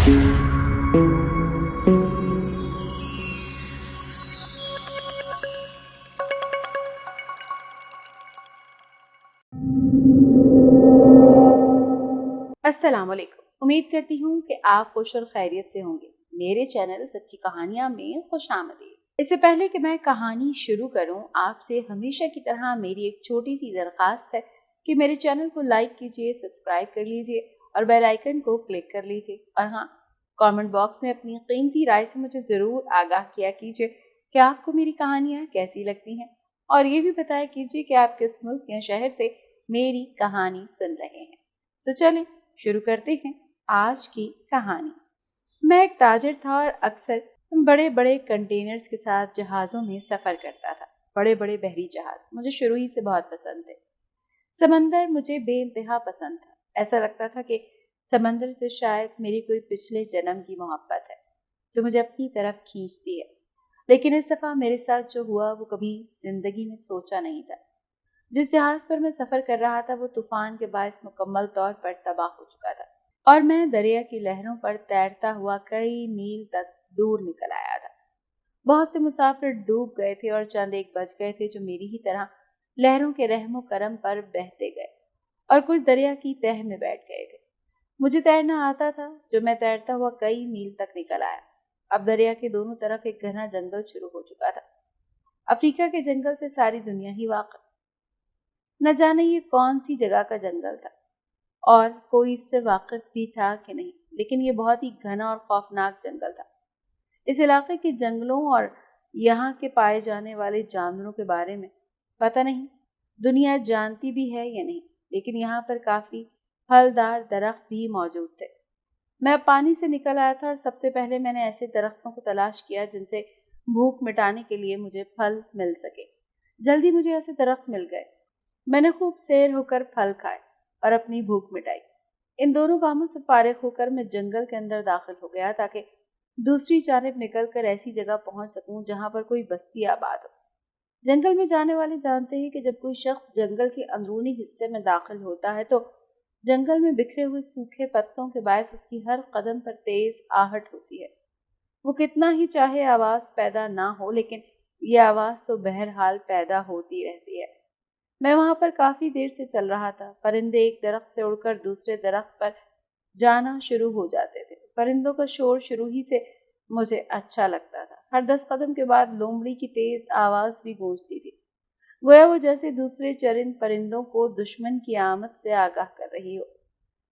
अस्सलाम वालेकुम। उम्मीद करती हूँ कि आप खुश और खैरियत से होंगे। मेरे चैनल सच्ची कहानियाँ में खुशामदीद। इससे पहले कि मैं कहानी शुरू करूँ, आपसे हमेशा की तरह मेरी एक छोटी सी दरख्वास्त है कि मेरे चैनल को लाइक कीजिए, सब्सक्राइब कर लीजिए और बेल आइकन को क्लिक कर लीजिए। और हाँ, कमेंट बॉक्स में अपनी कीमती राय से मुझे ज़रूर आगाह किया कीजिए कि आपको मेरी कहानियाँ कैसी लगती हैं, और ये भी बताया कीजिए कि आप किस मुल्क या शहर से मेरी कहानी सुन रहे हैं। तो चलें शुरू करते हैं आज की कहानी। मैं एक ताजिर था और अक्सर बड़े बड़े कंटेनर्स के साथ जहाज़ों में सफ़र करता था। बड़े बड़े बहरी जहाज़ मुझे शुरू ही से बहुत पसंद थे। समंदर मुझे बेइंतहा पसंद था। ऐसा लगता था कि समंदर से शायद मेरी कोई पिछले जन्म की मोहब्बत है जो मुझे अपनी तरफ खींचती है। लेकिन इस दफ़ा मेरे साथ जो हुआ वो कभी ज़िंदगी में सोचा नहीं था। जिस जहाज पर मैं सफर कर रहा था वो तूफान के बायस मुकम्मल तौर पर तबाह हो चुका था और मैं दरिया की लहरों पर तैरता हुआ कई मील तक दूर निकल आया था। बहुत से मुसाफिर डूब गए थे और चंद एक बच गए थे जो मेरी ही तरह लहरों के रहमो करम पर बहते गए, और कुछ दरिया की तह में बैठ गए थे। मुझे तैरना आता था जो मैं तैरता हुआ कई मील तक निकल आया। अब दरिया के दोनों तरफ एक घना जंगल शुरू हो चुका था। अफ्रीका के जंगल से सारी दुनिया ही वाकिफ। न जाने ये कौन सी जगह का जंगल था और कोई इससे वाकिफ भी था कि नहीं, लेकिन ये बहुत ही घना और खौफनाक जंगल था। इस इलाके के जंगलों और यहाँ के पाए जाने वाले जानवरों के बारे में पता नहीं दुनिया जानती भी है या नहीं, लेकिन यहाँ पर काफी फलदार दरख्त भी मौजूद थे। मैं अब पानी से निकल आया था और सबसे पहले मैंने ऐसे दरख्तों को तलाश किया जिनसे भूख मिटाने के लिए मुझे फल मिल सके। जल्दी मुझे ऐसे दरख्त मिल गए। मैंने खूब सैर होकर फल खाए और अपनी भूख मिटाई। इन दोनों कामों से फारिग होकर मैं जंगल के अंदर दाखिल हो गया ताकि दूसरी जानिब निकलकर ऐसी जगह पहुंच सकूं जहां पर कोई बस्ती आबाद हो। जंगल में जाने वाले जानते हैं कि जब कोई शख्स जंगल के अंदरूनी हिस्से में दाखिल होता है तो जंगल में बिखरे हुए सूखे पत्तों के बायस उसकी हर कदम पर तेज आहट होती है। वो कितना ही चाहे आवाज पैदा ना हो, लेकिन ये आवाज तो बहरहाल पैदा होती रहती है। मैं वहां पर काफी देर से चल रहा था। परिंदे एक दरख्त से उड़कर दूसरे दरख्त पर जाना शुरू हो जाते थे। परिंदों का शोर शुरू ही से मुझे अच्छा लगता था। हर 10 कदम के बाद लोमड़ी की तेज आवाज भी गूंजती थी, गोया वो जैसे दूसरे चरिंद परिंदों को दुश्मन की आमद से आगाह कर रही हो।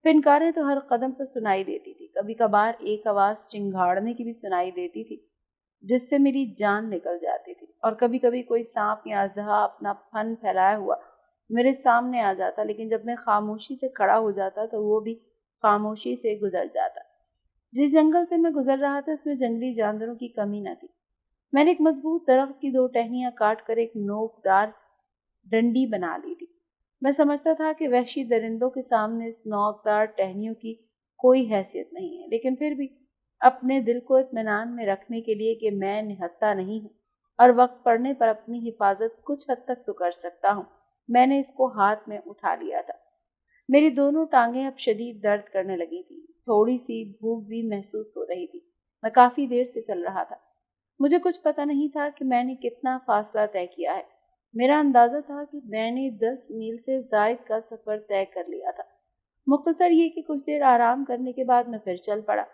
फिनकारें तो हर कदम पर सुनाई देती थी। कभी कभार एक आवाज चिंगाड़ने की भी सुनाई देती थी जिससे मेरी जान निकल जाती थी, और कभी कभी कोई सांप या अजहा अपना फन फैलाया हुआ मेरे सामने आ जाता, लेकिन जब मैं खामोशी से खड़ा हो जाता तो वो भी खामोशी से गुजर जाता। जिस जंगल से मैं गुजर रहा था उसमें जंगली जानवरों की कमी न थी। मैंने एक मजबूत दरख्त की 2 टहनियां काट कर एक नोकदार डंडी बना ली थी। मैं समझता था कि वहशी दरिंदों के सामने इस नोकदार टहनियों की कोई हैसियत नहीं है, लेकिन फिर भी अपने दिल को इत्मीनान में रखने के लिए कि मैं निहत्था नहीं हूँ और वक्त पड़ने पर अपनी हिफाजत कुछ हद तक तो कर सकता हूँ, मैंने इसको हाथ में उठा लिया था। मेरी दोनों टांगें अब शदीद दर्द करने लगी थी। थोड़ी सी भूख भी महसूस हो रही थी। मैं काफी देर से चल रहा था। मुझे कुछ पता नहीं था कि मैंने कितना फासला तय किया है। मेरा अंदाजा था कि मैंने 10 मील से जायद का सफर तय कर लिया था। मुख्तसर ये कि कुछ देर आराम करने के बाद मैं फिर चल पड़ा।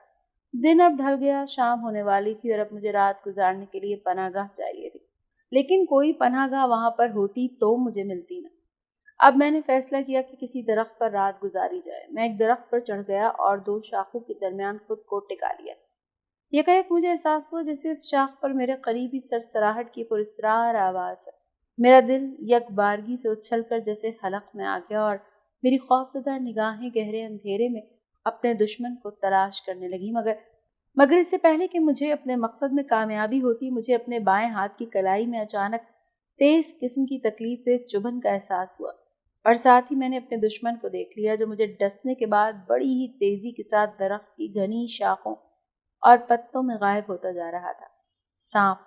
दिन अब ढल गया, शाम होने वाली थी और अब मुझे रात गुजारने के लिए पनाहगाह चाहिए थी, लेकिन कोई पनाहगाह वहां पर होती तो मुझे मिलती न। अब मैंने फैसला किया कि किसी दरख्त पर रात गुजारी जाए। मैं एक दरख्त पर चढ़ गया और 2 शाखों के दरमियान खुद को टिका लिया। यकायक मुझे एहसास हुआ जैसे इस शाख पर मेरे करीबी सरसराहट की पुरस्रार आवाज है। मेरा दिल यकबारगी से उछल कर जैसे हलक में आ गया और मेरी खौफजदा निगाहें गहरे अंधेरे में अपने दुश्मन को तलाश करने लगी। मगर इससे पहले कि मुझे अपने मकसद में कामयाबी होती, मुझे अपने बाएं हाथ की कलाई में अचानक तेज किस्म की तकलीफ से चुभन का एहसास हुआ, और साथ ही मैंने अपने दुश्मन को देख लिया जो मुझे डसने के बाद बड़ी ही तेजी के साथ दरख्त की घनी शाखों और पत्तों में गायब होता जा रहा था। सांप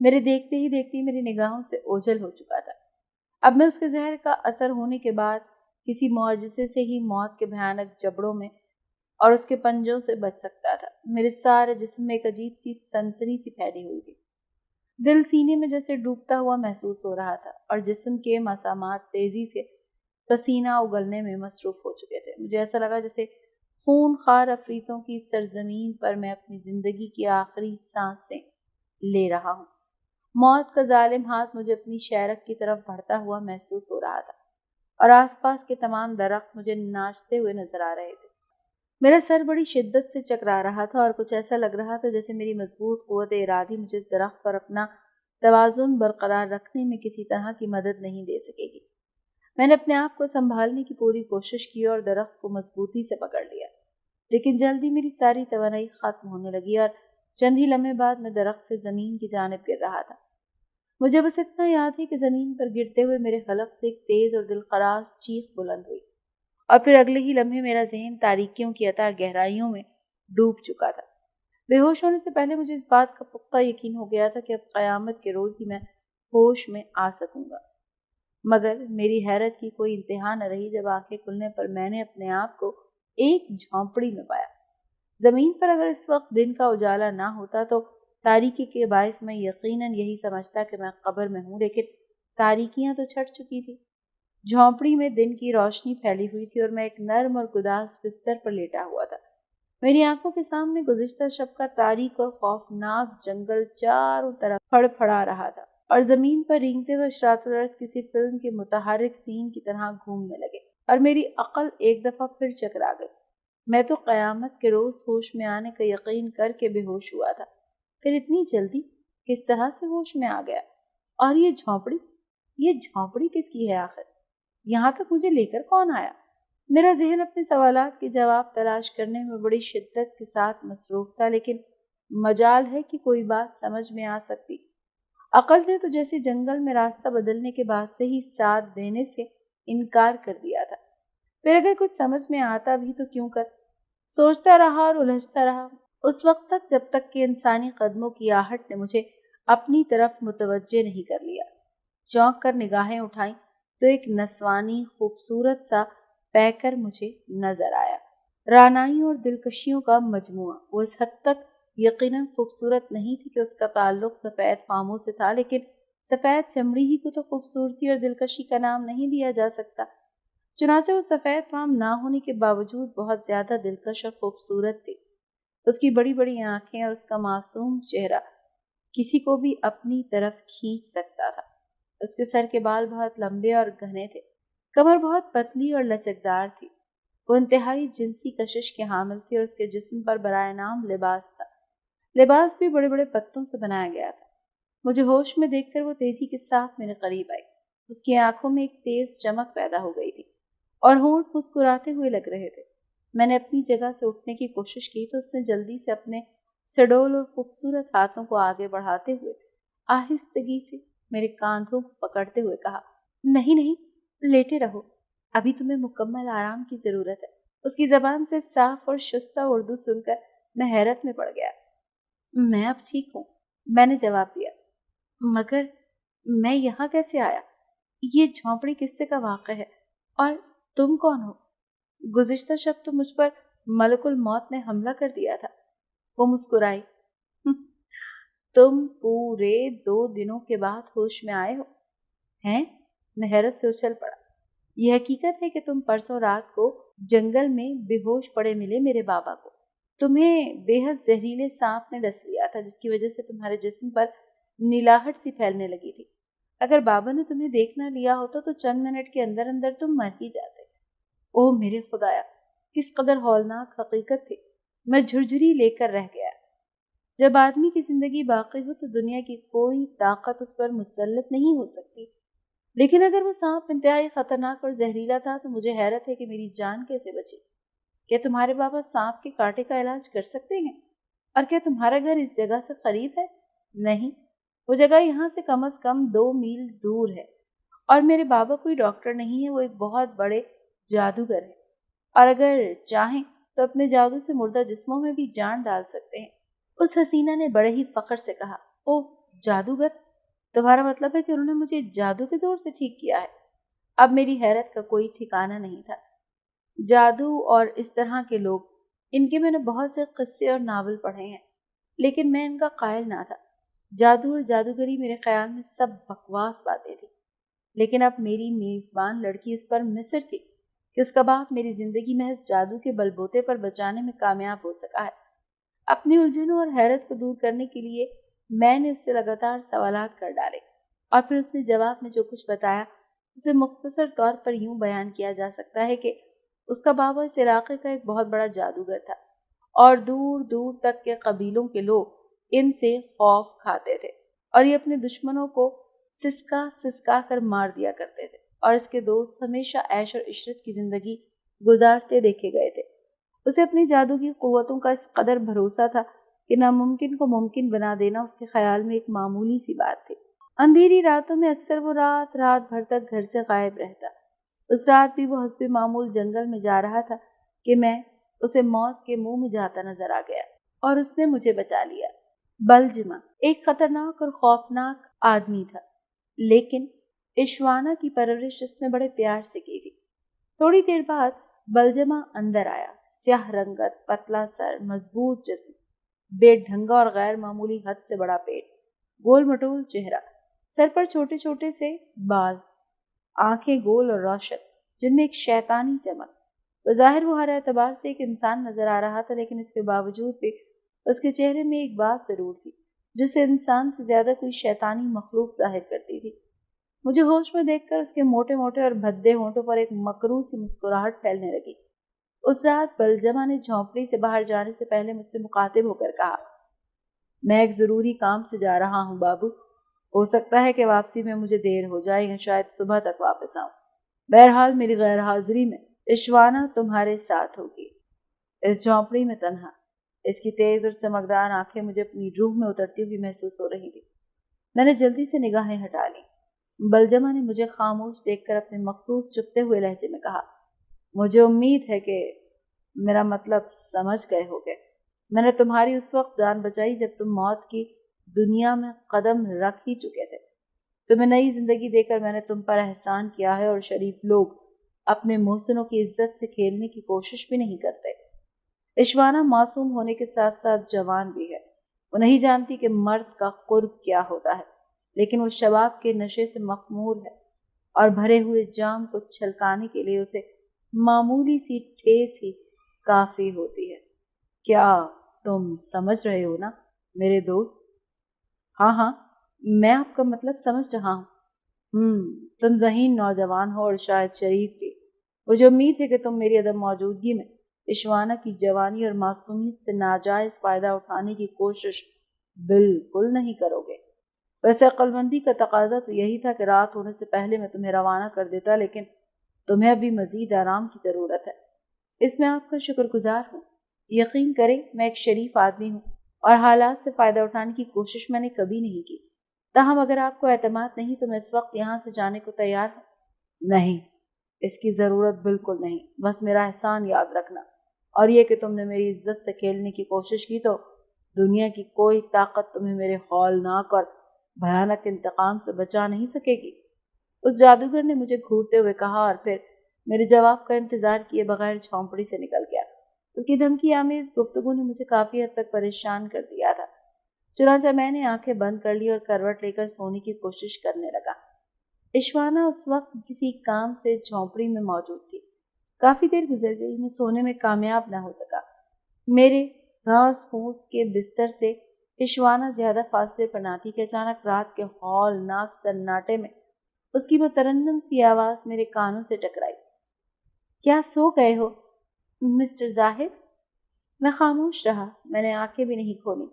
मेरे देखते ही देखते मेरी निगाहों से ओझल हो चुका था। अब मैं उसके जहर का असर होने के बाद किसी मुआजिजे से ही मौत के भयानक जबड़ों में और उसके पंजों से बच सकता था। मेरे सारे जिस्म में एक अजीब सी सनसनी सी फैली हुई थी। दिल सीने में जैसे डूबता हुआ महसूस हो रहा था और जिस्म के मसामात तेजी से पसीना उगलने में मसरूफ हो चुके थे। मुझे ऐसा लगा जैसे खूनखार अफरीतों की सरजमीन पर मैं अपनी जिंदगी की आखिरी सांसें ले रहा हूँ। मौत का जालिम हाथ मुझे अपनी शहरक की तरफ बढ़ता हुआ महसूस हो रहा था और आसपास के तमाम दरख्त मुझे नाचते हुए नजर आ रहे थे। मेरा सर बड़ी शिद्दत से चकरा रहा था और कुछ ऐसा लग रहा था जैसे मेरी मजबूत कुव्वत इरादी मुझे इस दरख्त पर अपना तवाज़ुन बरकरार रखने में किसी तरह की मदद नहीं दे सकेगी। मैंने अपने आप को संभालने की पूरी कोशिश की और दरख्त को मजबूती से पकड़ लिया, लेकिन जल्दी मेरी सारी तवानाई खत्म होने लगी और चंद ही लम्हे बाद मैं दरख्त से जमीन की जानिब गिर रहा था। मुझे बस इतना याद है कि जमीन पर गिरते हुए मेरे हलक से एक तेज और दिलखराश चीख बुलंद हुई और फिर अगले ही लम्हे मेरा ज़हन तारीकियों की अथाह गहराइयों में डूब चुका था। बेहोश होने से पहले मुझे इस बात का पुख्ता यकीन हो गया था कि अब क़यामत के रोज़ ही मैं होश में आ सकूंगा। मगर मेरी हैरत की कोई इंतहा न रही जब आंखें खुलने पर मैंने अपने आप को एक झोंपड़ी में पाया। जमीन पर अगर इस वक्त दिन का उजाला ना होता तो तारीकी के बायस मैं यकीनन यही समझता कि मैं कब्र में हूँ, लेकिन तारीकियां तो छट चुकी थी। झोंपड़ी में दिन की रोशनी फैली हुई थी और मैं एक नर्म और गुदास बिस्तर पर लेटा हुआ था। मेरी आंखों के सामने गुज़िश्ता शब का तारीक और खौफनाक जंगल चारों तरफ फड़फड़ा रहा था और जमीन पर रेंगते हुए शरारत किसी फिल्म के मुतहर्रिक सीन की तरह घूमने लगे और मेरी अक्ल एक दफा फिर चकरा गई। मैं तो क़यामत के रोज होश में आने का यकीन करके बेहोश हुआ था, फिर इतनी जल्दी किस तरह से होश में आ गया? और ये झोंपड़ी किसकी है आखिर? यहाँ तक मुझे लेकर कौन आया? मेरा जहन अपने सवालात के जवाब तलाश करने में बड़ी शिद्दत के साथ मसरूफ था, लेकिन मजाल है कि कोई बात समझ में आ सकती। अकल ने तो जैसे जंगल में रास्ता बदलने के बाद से ही साथ देने से इनकार कर दिया था। फिर अगर कुछ समझ में आता भी तो क्यों कर? सोचता रहा और उलझता रहा उस वक्त तक जब तक कि इंसानी कदमों की आहट ने मुझे अपनी तरफ मुतवज्जे नहीं कर लिया। चौंक कर निगाहें उठाई तो एक नस्वानी खूबसूरत सा पैकर मुझे नजर आया। रानाई और दिलकशियों का मजमुआ। वो इस हद तक यकीनन खूबसूरत नहीं थी कि उसका ताल्लुक सफ़ेद फामों से था, लेकिन सफ़ेद चमड़ी ही को तो खूबसूरती और दिलकशी का नाम नहीं दिया जा सकता। चुनाचे वो सफ़ेद फाम ना होने के बावजूद बहुत ज़्यादा दिलकश और खूबसूरत थी। उसकी बड़ी बड़ी आंखें और उसका मासूम चेहरा किसी को भी अपनी तरफ खींच सकता था। उसके सर के बाल बहुत लंबे और घने थे, कमर बहुत पतली और लचकदार थी। वो इंतहाई जिनसी कशिश के हामिल थी और उसके जिस्म पर बराए नाम लिबास था। लिबास भी बड़े बड़े पत्तों से बनाया गया था। मुझे होश में देखकर वो तेजी के साथ मेरे करीब आई। उसकी आंखों में एक तेज चमक पैदा हो गई थी और होंठ मुस्कुराते हुए लग रहे थे। मैंने अपनी जगह से उठने की कोशिश की तो उसने जल्दी से अपने सडोल और खूबसूरत हाथों को आगे बढ़ाते हुए आहिस्तगी से मेरे कांधों को पकड़ते हुए कहा, नहीं नहीं, लेटे रहो, अभी तुम्हें मुकम्मल आराम की जरूरत है। उसकी जबान से साफ और शुस्ता उर्दू सुनकर मैं हैरत में पड़ गया। मैं अब ठीक हूँ, मैंने जवाब दिया, मगर मैं यहाँ कैसे आया? ये झोंपड़ी किस्से का वाक़या है और तुम कौन हो? गुज़िश्ता शब तो मुझ पर मलकुल मौत ने हमला कर दिया था। वो मुस्कुराई। तुम पूरे 2 दिनों के बाद होश में आए हो? हैं? मैं हैरत से उछल पड़ा। यह हकीकत है कि तुम परसों रात को जंगल में बेहोश पड़े मिले मेरे बाबा को। तुम्हें बेहद जहरीले सांप ने डस लिया था, जिसकी वजह से तुम्हारे जिस्म पर नीलाहट सी फैलने लगी थी। अगर बाबा ने तुम्हें देख ना लिया होता तो चंद मिनट के अंदर अंदर तुम मर ही जाते। ओह मेरे खुदाया, किस कदर हौलनाक हकीकत थी। मैं झुरझुरी लेकर रह गया। जब आदमी की जिंदगी बाकी हो तो दुनिया की कोई ताकत उस पर मुसल्लत नहीं हो सकती, लेकिन अगर वो सांप इंतहाई खतरनाक और जहरीला था तो मुझे हैरत है कि मेरी जान कैसे बची। क्या तुम्हारे बाबा सांप के कांटे का इलाज कर सकते हैं? और क्या तुम्हारा घर इस जगह से करीब है? नहीं, वो जगह यहाँ से कम से कम 2 मील दूर है और मेरे बाबा कोई डॉक्टर नहीं है, वो एक बहुत बड़े जादूगर है और अगर चाहें तो अपने जादू से मुर्दा जिस्मों में भी जान डाल सकते हैं। उस हसीना ने बड़े ही फख्र से कहा, ओह जादूगर, तुम्हारा मतलब है कि उन्होंने मुझे जादू के जोर से ठीक किया है? अब मेरी हैरत का कोई ठिकाना नहीं था। जादू और इस तरह के लोग ان کے میں نے بہت سے قصے اور ناول پڑھے ہیں، لیکن میں ان کا قائل نہ تھا۔ جادو اور جادوگری میرے خیال میں سب بکواس باتیں تھیں، لیکن اب میری میزبان لڑکی اس پر مصر تھی کہ اس کا باپ میری زندگی محض جادو کے بل بوتے پر بچانے میں کامیاب ہو سکا ہے۔ اپنی الجھنوں اور حیرت کو دور کرنے کے لیے میں نے اس سے لگاتار سوالات کر ڈالے، اور پھر اس نے جواب میں جو کچھ بتایا اسے مختصر طور پر یوں بیان کیا جا سکتا ہے کہ اس کا بابا اس علاقے کا ایک بہت بڑا جادوگر تھا، اور دور دور تک کے قبیلوں کے لوگ ان سے خوف کھاتے تھے، اور یہ اپنے دشمنوں کو سسکا سسکا کر مار دیا کرتے تھے، اور اس کے دوست ہمیشہ عیش اور عشرت کی زندگی گزارتے دیکھے گئے تھے۔ اسے اپنی جادو کی قوتوں کا اس قدر بھروسہ تھا کہ ناممکن کو ممکن بنا دینا اس کے خیال میں ایک معمولی سی بات تھی۔ اندھیری راتوں میں اکثر وہ رات بھر تک گھر سے غائب رہتا۔ اس رات بھی وہ حسب معمول جنگل میں جا رہا تھا کہ میں اسے موت کے منہ میں جاتا نظر آ گیا، اور اس نے مجھے بچا لیا۔ بلجمہ ایک خطرناک اور خوفناک آدمی تھا، لیکن اشوانا کی پرورش اس نے بڑے پیار سے کی تھی۔ تھوڑی دیر بعد بلجمہ اندر آیا، سیاہ رنگت، پتلا سر، مضبوط جسم، بے ڈھنگا اور غیر معمولی حد سے بڑا پیٹ، گول مٹول چہرہ، سر پر چھوٹے چھوٹے سے بال، آنکھیں گول اور روشن جن میں ایک شیطانی چمک۔ بظاہر وہ ہر اعتبار سے ایک انسان نظر آ رہا تھا، لیکن اس کے باوجود بھی اس کے چہرے میں ایک بات ضرور تھی جسے انسان سے زیادہ کوئی شیطانی مخلوق ظاہر کرتی تھی۔ مجھے ہوش میں دیکھ کر اس کے موٹے موٹے اور بھدے ہونٹوں پر ایک مکروہ سی مسکراہٹ پھیلنے لگی۔ اس رات بلجمہ نے جھونپڑی سے باہر جانے سے پہلے مجھ سے مخاطب ہو کر کہا، میں ایک ضروری کام سے جا رہا ہوں بابو، ہو سکتا ہے کہ واپسی میں مجھے دیر ہو جائے یا شاید صبح تک واپس آؤں۔ بہرحال میری غیر حاضری میں اشوانا تمہارے ساتھ ہوگی، اس جھونپڑی میں تنہا۔ اس کی تیز اور چمکدار آنکھیں مجھے اپنی روح میں اترتی ہوئی محسوس ہو رہی تھی۔ میں نے جلدی سے نگاہیں ہٹا لی۔ بلجمہ نے مجھے خاموش دیکھ کر اپنے مخصوص چپتے ہوئے لہجے میں کہا، مجھے امید ہے کہ میرا مطلب سمجھ گئے ہوگے۔ میں نے تمہاری اس وقت جان بچائی جب تم موت کی دنیا میں قدم رکھ ہی چکے تھے۔ تمہیں نئی زندگی دے کر میں نے تم پر احسان کیا ہے، اور شریف لوگ اپنے محسنوں کی عزت سے کھیلنے کی کوشش بھی نہیں کرتے۔ اشوانا معصوم ہونے کے ساتھ ساتھ جوان بھی ہے۔ وہ نہیں جانتی کہ مرد کا قرب کیا ہوتا ہے، لیکن وہ شباب کے نشے سے مخمور ہے، اور بھرے ہوئے جام کو چھلکانے کے لیے اسے معمولی سی ٹھیس ہی کافی ہوتی ہے۔ کیا تم سمجھ رہے ہو نا میرے دوست؟ ہاں ہاں، میں آپ کا مطلب سمجھ رہا ہوں۔ تم ذہین نوجوان ہو اور شاید شریف بھی۔ مجھے امید ہے کہ تم میری عدم موجودگی میں اشوانا کی جوانی اور معصومیت سے ناجائز فائدہ اٹھانے کی کوشش بالکل نہیں کرو گے۔ ویسے عقل مندی کا تقاضا تو یہی تھا کہ رات ہونے سے پہلے میں تمہیں روانہ کر دیتا، لیکن تمہیں ابھی مزید آرام کی ضرورت ہے۔ اس میں آپ کا شکر گزار ہوں۔ یقین کریں میں ایک شریف آدمی ہوں، اور حالات سے فائدہ اٹھانے کی کوشش میں نے کبھی نہیں کی۔ تاہم اگر آپ کو اعتماد نہیں تو میں اس وقت یہاں سے جانے کو تیار ہوں۔ نہیں، اس کی ضرورت بالکل نہیں، بس میرا احسان یاد رکھنا، اور یہ کہ تم نے میری عزت سے کھیلنے کی کوشش کی تو دنیا کی کوئی طاقت تمہیں میرے ہولناک اور بھیانک انتقام سے بچا نہیں سکے گی۔ اس جادوگر نے مجھے گھورتے ہوئے کہا، اور پھر میرے جواب کا انتظار کیے بغیر جھونپڑی سے نکل گیا۔ اس کی دھمکی آمیز گفتگو نے مجھے کافی حد تک پریشان کر دیا تھا، چنانچہ میں نے آنکھیں بند کر لی اور کروٹ لے کر سونے کی کوشش کرنے لگا۔ اشوانا اس وقت کسی کام سے جھونپڑی میں موجود تھی۔ کافی دیر گزر گئی، میں سونے میں کامیاب نہ ہو سکا۔ میرے گھاس پھوس کے بستر سے اشوانا زیادہ فاصلے پر نہ تھی کہ اچانک رات کے ہولناک سناٹے میں اس کی مترنم سی آواز میرے کانوں سے ٹکرائی۔ کیا سو گئے ہو مسٹر زاہد؟ میں خاموش رہا، میں نے آنکھیں بھی نہیں کھولی۔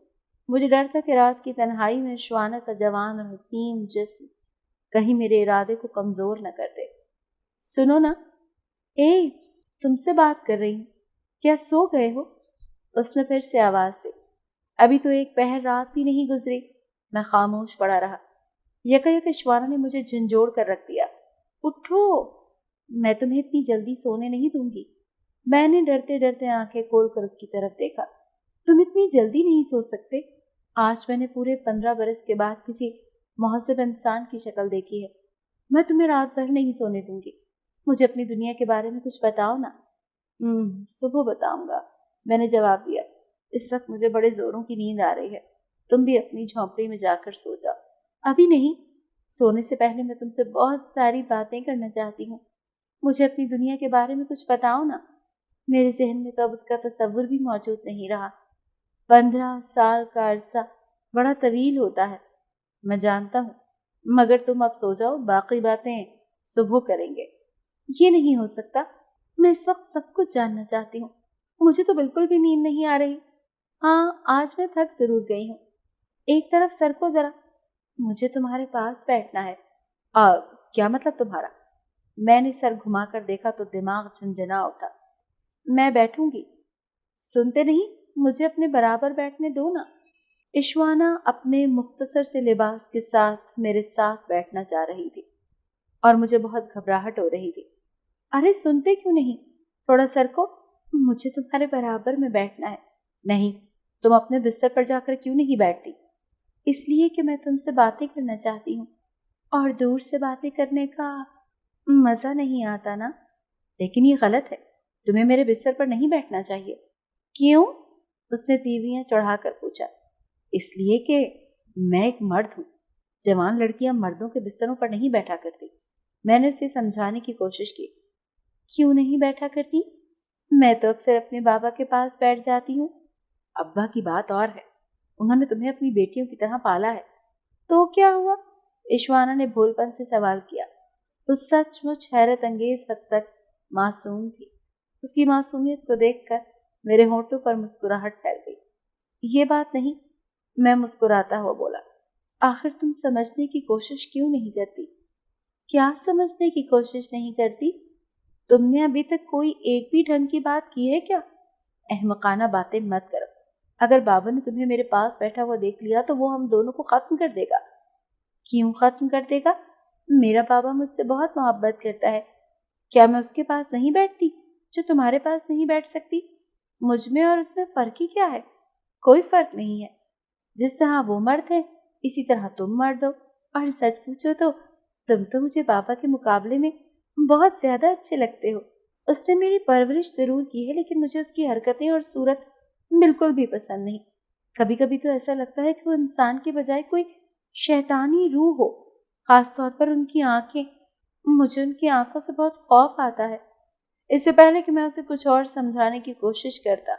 مجھے ڈر تھا کہ رات کی تنہائی میں اشوانا کا جوان اور حسین جسم کہیں میرے ارادے کو کمزور نہ کر دے۔ سنو نا، تم سے بات کر رہی ہوں، کیا سو گئے ہو؟ اس نے پھر سے آواز دی۔ ابھی تو ایک پہر رات بھی نہیں گزری۔ میں خاموش پڑا رہا۔ یکا اشوانا نے مجھے جھنجھوڑ کر رکھ دیا۔ اٹھو، میں تمہیں اتنی جلدی سونے نہیں دوں گی۔ میں نے ڈرتے ڈرتے آنکھیں کھول کر اس کی طرف دیکھا۔ تم اتنی جلدی نہیں سو سکتے۔ آج میں نے پورے 15 برس کے بعد کسی مہذب انسان کی شکل دیکھی ہے۔ میں تمہیں رات بھر نہیں سونے دوں گی۔ مجھے اپنی دنیا کے بارے میں کچھ بتاؤ نا۔ صبح بتاؤں گا، میں نے جواب دیا، اس وقت مجھے بڑے زوروں کی نیند آ رہی ہے، تم بھی اپنی جھونپڑی میں جا کر سو جاؤ۔ ابھی نہیں، سونے سے پہلے میں تم سے بہت ساری باتیں کرنا چاہتی ہوں، مجھے اپنی دنیا کے بارے میں کچھ بتاؤ نا۔ میرے ذہن میں تو اب اس کا تصور بھی موجود نہیں رہا۔ 15 سال کا عرصہ بڑا طویل ہوتا ہے، میں جانتا ہوں، مگر تم اب سو جاؤ، باقی باتیں صبح کریں گے۔ یہ نہیں ہو سکتا، میں اس وقت سب کچھ جاننا چاہتی ہوں، مجھے تو بالکل بھی نیند نہیں آ رہی۔ ہاں، آج میں تھک ضرور گئی ہوں، ایک طرف سر کو ذرا، مجھے تمہارے پاس بیٹھنا ہے۔ کیا مطلب تمہارا؟ میں نے سر گھما کر دیکھا تو دماغ جھنجھنا اٹھا۔ میں بیٹھوں گی، سنتے نہیں، مجھے اپنے برابر بیٹھنے دو نا۔ ایشوانا اپنے مختصر سے لباس کے ساتھ میرے ساتھ بیٹھنا چاہ رہی تھی اور مجھے بہت گھبراہٹ ہو رہی تھی۔ ارے سنتے کیوں نہیں؟ تھوڑا سر کو، مجھے تمہارے برابر میں بیٹھنا ہے۔ نہیں، تم اپنے بستر پر جا کر کیوں نہیں بیٹھتی؟ اس لیے کہ میں تم سے باتیں کرنا چاہتی ہوں، اور دور سے باتیں کرنے کا مزہ نہیں آتا نا۔ لیکن یہ غلط ہے، تمہیں میرے بستر پر نہیں بیٹھنا چاہیے۔ کیوں؟ اس نے تیوریاں چڑھا کر پوچھا۔ اس لیے کہ میں ایک مرد ہوں، جوان لڑکیاں مردوں کے بستروں پر نہیں بیٹھا کرتی۔ میں نے اسے سمجھانے کی کوشش کی۔ کیوں نہیں بیٹھا کرتی؟ میں تو اکثر اپنے بابا کے پاس بیٹھ جاتی ہوں۔ ابا کی بات اور ہے، انہوں نے تمہیں اپنی بیٹیوں کی طرح پالا ہے۔ تو کیا ہوا؟ ایشوانا نے بھول پن سے سوال کیا۔ وہ سچ مچ حیرت انگیز حد تک معصوم تھی۔ اس کی معصومیت کو دیکھ کر میرے ہونٹوں پر مسکراہٹ پھیل گئی۔ یہ بات نہیں، میں مسکراتا ہوا بولا۔ آخر تم سمجھنے کی کوشش کیوں نہیں کرتی؟ کیا سمجھنے کی کوشش نہیں کرتی؟ تم نے ابھی تک کوئی ایک بھی ڈھنگ کی بات کی ہے کیا؟ احمقانہ باتیں مت کرو۔ اگر بابا نے تمہیں میرے پاس بیٹھا ہوا دیکھ لیا تو وہ ہم دونوں کو ختم کر دے گا۔ کیوں ختم کر دے گا؟ میرا بابا مجھ سے بہت محبت کرتا ہے، کیا میں اس کے پاس نہیں بیٹھتی جو تمہارے پاس نہیں بیٹھ سکتی؟ مجھ میں اور اس میں فرق ہی کیا ہے؟ کوئی فرق نہیں ہے۔ جس طرح وہ مرد ہے اسی طرح تم مرد ہو، اور سچ پوچھو تو تم تو مجھے بابا کے مقابلے میں بہت زیادہ اچھے لگتے ہو۔ اس نے میری پرورش ضرور کی ہے، لیکن مجھے اس کی حرکتیں اور صورت بالکل بھی پسند نہیں۔ کبھی کبھی تو ایسا لگتا ہے کہ وہ انسان کے بجائے کوئی شیطانی روح ہو، خاص طور پر ان کی آنکھیں، مجھے ان کی آنکھوں سے بہت خوف آتا ہے۔ اس سے پہلے کہ میں اسے کچھ اور سمجھانے کی کوشش کرتا،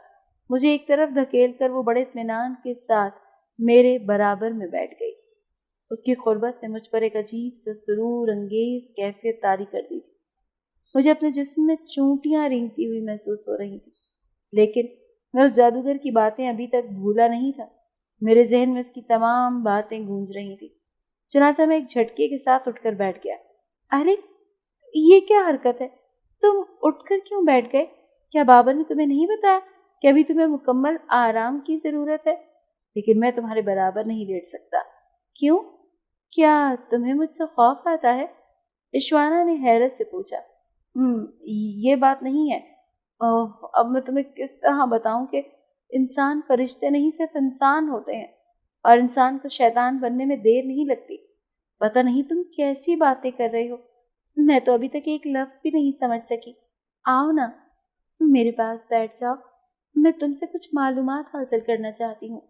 مجھے ایک طرف دھکیل کر وہ بڑے اطمینان کے ساتھ میرے برابر میں بیٹھ گئی۔ اس کی قربت نے مجھ پر ایک عجیب سے سرور انگیز کیفیت طاری کر دی تھی۔ مجھے اپنے جسم میں چونٹیاں رینگتی ہوئی محسوس ہو رہی تھی، لیکن میں اس جادوگر کی باتیں ابھی تک بھولا نہیں تھا۔ میرے ذہن میں اس کی تمام باتیں گونج رہی تھی۔ چنانچہ میں ایک جھٹکے کے ساتھ اٹھ کر بیٹھ گیا۔ ارے یہ کیا حرکت ہے؟ تم اٹھ کر کیوں بیٹھ گئے؟ کیا بابا نے تمہیں نہیں بتایا کہ ابھی تمہیں مکمل آرام کی ضرورت ہے؟ لیکن میں تمہارے برابر نہیں لیٹ سکتا۔ کیوں؟ کیا تمہیں مجھ سے خوف آتا ہے؟ ایشوانا نے حیرت سے پوچھا۔ یہ بات نہیں ہے۔ اب میں تمہیں کس طرح بتاؤں کہ انسان فرشتے نہیں، صرف انسان ہوتے ہیں، اور انسان کو شیطان بننے میں دیر نہیں لگتی۔ پتہ نہیں تم کیسی باتیں کر رہے ہو، میں تو ابھی تک ایک لفظ بھی نہیں سمجھ سکی۔ آؤ نا، میرے پاس بیٹھ جاؤ، میں تم سے کچھ معلومات حاصل کرنا چاہتی ہوں۔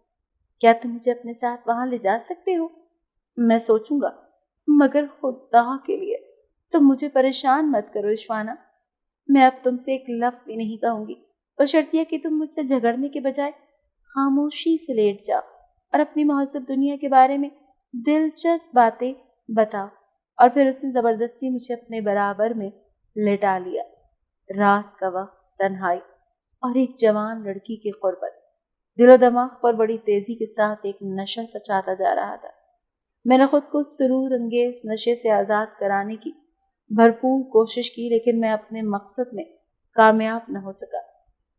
کیا تم مجھے اپنے ساتھ وہاں لے جا سکتے ہو؟ میں سوچوں گا، مگر خدا کے لیے تم مجھے پریشان مت کرو ایشوانا۔ میں اب تم سے ایک لفظ بھی نہیں کہوں گی، بشرطیہ کہ تم مجھ سے جھگڑنے کے بجائے خاموشی سے لیٹ جاؤ اور اپنی مہذب دنیا کے بارے میں دلچسپ باتیں بتاؤ۔ اور پھر اس نے زبردستی مجھے اپنے برابر میں لٹا لیا۔ رات کا وقت، تنہائی اور ایک جوان لڑکی کی قربت دل و دماغ پر بڑی تیزی کے ساتھ ایک نشہ سچاتا جا رہا تھا۔ میں نے خود کو سرور انگیز نشے سے آزاد کرانے کی بھرپور کوشش کی، لیکن میں اپنے مقصد میں کامیاب نہ ہو سکا۔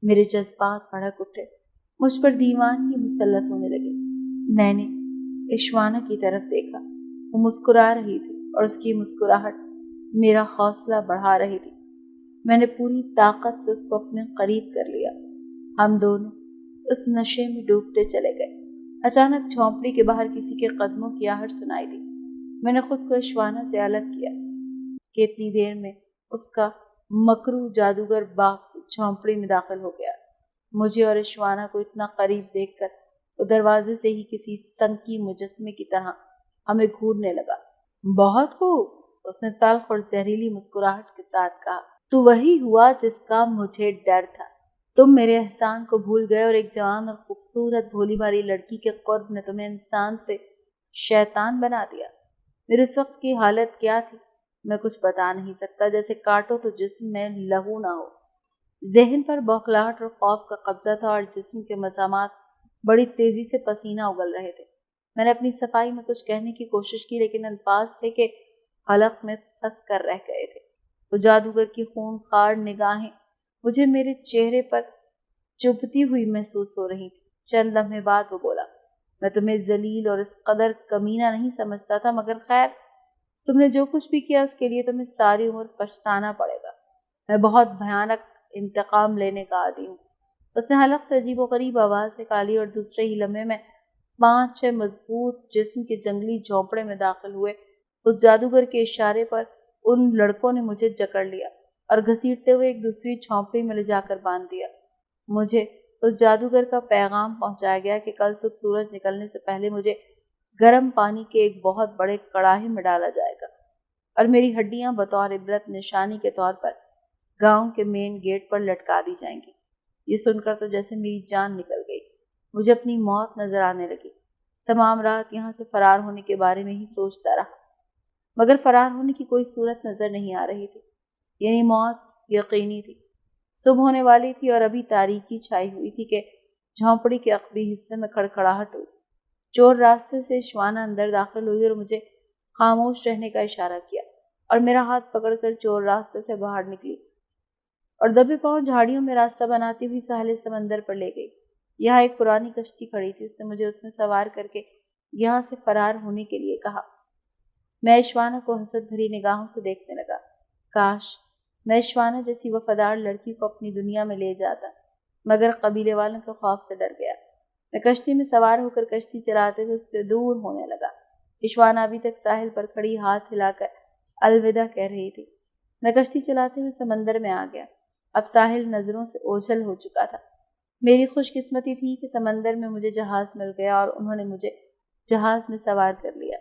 میرے جذبات بھڑک اٹھے، مجھ پر دیوانگی مسلط ہونے لگی۔ میں نے ایشوانا کی طرف دیکھا، وہ مسکرا رہی تھی اور اس کی مسکراہٹ میرا حوصلہ بڑھا رہی تھی۔ میں نے پوری طاقت سے اس کو اپنے قریب کر لیا۔ ہم دونوں اس نشے میں ڈوبتے چلے گئے۔ اچانک جھونپڑی کے باہر کسی کے قدموں کی آہٹ سنائی دی۔ میں نے خود کو ایشوانا سے الگ کیا کہ اتنی دیر میں اس کا مکرو جادوگر باپ جھونپڑی میں داخل ہو گیا۔ मुझे और इशवाना को इतना करीब देखकर वो दरवाजे से ही किसी संकी मुजस्मे की तरह हमें घूरने लगा। बहुत खूब, उसने तल्ख और जहरीली मुस्कुराहट के साथ कहा। तू वही हुआ जिसका मुझे डर था। तुम मेरे एहसान को भूल गए और एक जवान और खूबसूरत भोली भाली लड़की के कुर्ब ने तुम्हें इंसान से शैतान बना दिया। मेरे उस वक्त की हालत क्या थी मैं कुछ बता नहीं सकता। जैसे काटो तो जिस्म में लहू ना हो। ज़हन पर बौखलाहट और खौफ का कब्जा था और जिस्म के मसामात बड़ी तेजी से पसीना उगल रहे थे। मैंने अपनी सफाई में कुछ कहने की कोशिश की, लेकिन अल्फाज थे कि हलक में फंस कर रह गए थे। वो जादूगर की खूंखार निगाहें मुझे मेरे चेहरे पर चुभती हुई महसूस हो रही थी। चंद लम्हे बाद वो बोला, मैं तुम्हें जलील और इस कदर कमीना नहीं समझता था, मगर खैर, तुमने जो कुछ भी किया उसके लिए तुम्हें सारी उम्र पछताना पड़ेगा। मैं बहुत भयानक इंतकाम लेने का आदी हूँ। उसने हलक से अजीबोगरीब आवाज़ निकाली और दूसरे ही लम्हे में 5-6 मजबूत जिस्म के जंगली झोंपड़े में दाखिल हुए। उस जादूगर के इशारे पर उन लड़कों ने मुझे जकड़ लिया और घसीटते हुए एक दूसरी झोंपड़ी में ले जाकर बांध दिया। मुझे उस जादूगर का पैगाम पहुंचाया गया कि कल सुबह सूरज निकलने से पहले मुझे गर्म पानी के एक बहुत बड़े कड़ाहे में डाला जाएगा और मेरी हड्डियां बतौर इबरत निशानी के तौर पर गांव के मेन गेट पर लटका दी जाएंगी। ये सुनकर तो जैसे मेरी जान निकल गई। मुझे अपनी मौत नजर आने लगी। तमाम रात यहाँ से फरार होने के बारे में ही सोचता रहा, मगर फरार होने की कोई सूरत नजर नहीं आ रही थी। यानी मौत यकीनी थी। सुबह होने वाली थी और अभी तारीकी छाई हुई थी कि झोंपड़ी के अकबी हिस्से में खड़खड़ाहट हुई। चोर रास्ते से श्वाना अंदर दाखिल हुई और मुझे खामोश रहने का इशारा किया और मेरा हाथ पकड़कर चोर रास्ते से बाहर निकली और दबे पांव झाड़ियों में रास्ता बनाती हुई साहिल समंदर पर ले गई। यहाँ एक पुरानी कश्ती खड़ी थी। उसने मुझे उसमें सवार करके यहाँ से फरार होने के लिए कहा। मैं श्वाना को हसरत भरी निगाहों से देखने लगा। काश मैं श्वाना जैसी वफादार लड़की को अपनी दुनिया में ले जाता, मगर कबीले वालों के खौफ से डर गया। मैं कश्ती में सवार होकर कश्ती चलाते हुए उससे दूर होने लगा। श्वाना अभी तक साहिल पर खड़ी हाथ हिलाकर अलविदा कह रही थी। मैं कश्ती चलाते हुए समंदर में आ गया। अब साहिल नजरों से ओझल हो चुका था। मेरी खुशकिस्मती थी कि समंदर में मुझे जहाज मिल गया और उन्होंने मुझे जहाज में सवार कर लिया।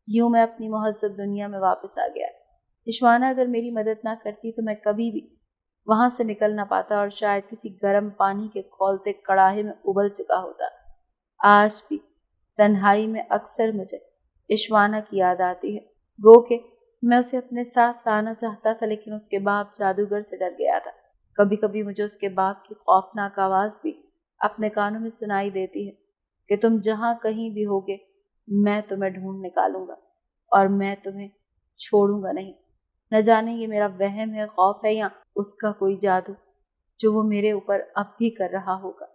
यूं मैं अपनी मुहज़्ज़ब दुनिया में वापस आ गया। श्वाना अगर मेरी मदद ना करती तो मैं कभी भी वहां से निकल ना पाता और शायद किसी गर्म पानी के खौलते कड़ाहे में उबल चुका होता। आज भी तन्हाई में अक्सर मुझे श्वाना की याद आती है। गो के मैं उसे अपने साथ लाना चाहता था, लेकिन उसके बाप जादूगर से डर गया था। कभी कभी मुझे उसके बाप की खौफनाक आवाज़ भी अपने कानों में सुनाई देती है कि तुम जहाँ कहीं भी होगे मैं तुम्हें ढूंढ निकालूंगा और मैं तुम्हें छोड़ूंगा नहीं। न जाने ये मेरा वहम है, खौफ है, या उसका कोई जादू जो वो मेरे ऊपर अब भी कर रहा होगा।